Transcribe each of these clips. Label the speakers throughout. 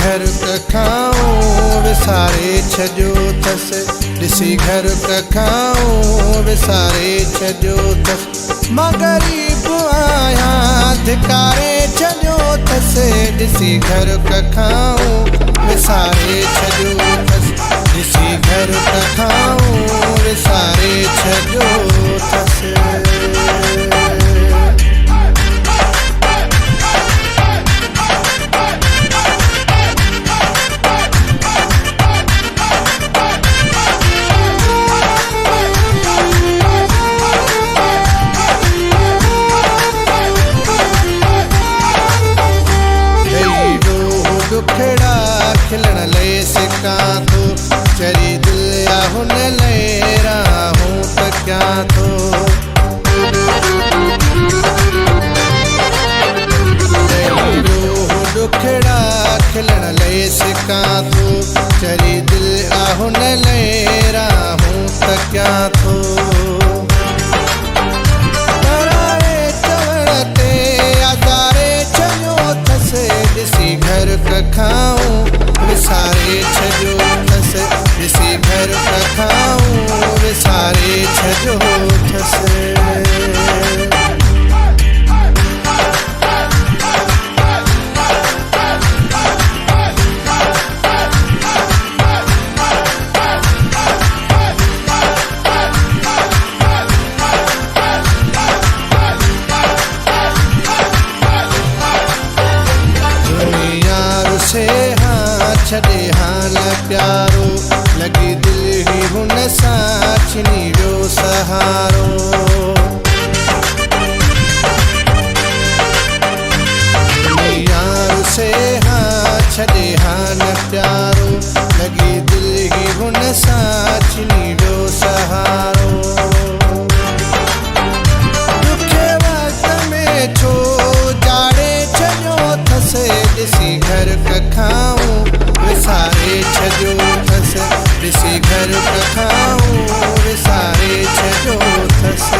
Speaker 1: घर कखाऊं विसारे छजो थस ॾिसी घर कखाऊं विसारे छजो थस मां ग़रीब आहियां धिकारे छजो थस ॾिसी घर कखाऊं विसारे छजो थस ॾिसी घर कखाऊं विसारे छजो थस दुखड़ा खिलण ले सिकां थो चरी दिल आ हुन ले राहूं त क्या थो दुखड़ा खिलण ले सिकां थो चरी दिल आ हुन ले राहूं त क्या थो ॾिसी घर कखाऊं विसारे छजो थस ॾिसी घर कखाऊं विसारे छजो थस छॾे हाल प्यारो लॻी दिल ही हुन सां छिनी वियो सहारो यार से छॾे हाल प्यारो लॻी दिल ही हुन सां छिनी वियो सहारो ॾुखे वक़्त में छो जाड़े छॾियो थस ॾिसी घर कखाऊं विसारे छजो थस ॾिसी घर कखाऊं विसारे छजो थस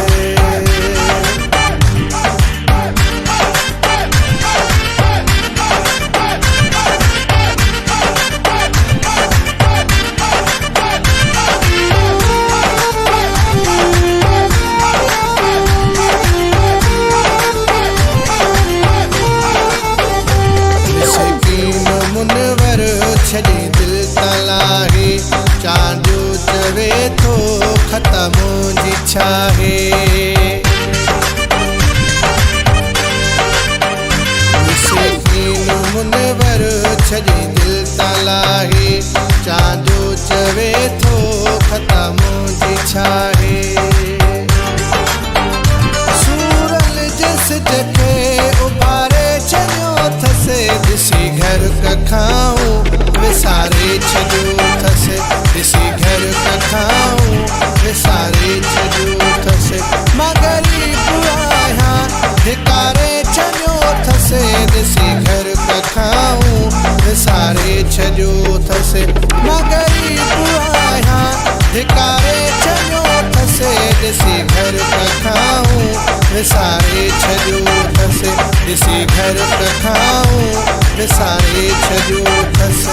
Speaker 1: छॾी दिल तलाहे चांदो चवे थो ख़तम मुंहिंजी छाहे मुनवर छॾी दिल तलाहे चांदो चवे थो ख़तम मुंहिंजी छाहे सूरल जिस जखे उभारे छॾियो थस ॾिसी घर कखाऊं विसारे छजो थस ॾिसी घर कखाऊं विसारे छजो थस मां ग़रीब आहियां धिकारे छॾियो थस ॾिसी घर कखाऊं विसारे छजो थस मां ग़रीब आहियां धिकारे छॾियो थस ॾिसी घर कखाऊं विसारे छजो थस ॾिसी घर कखाऊं विसारे छजो थस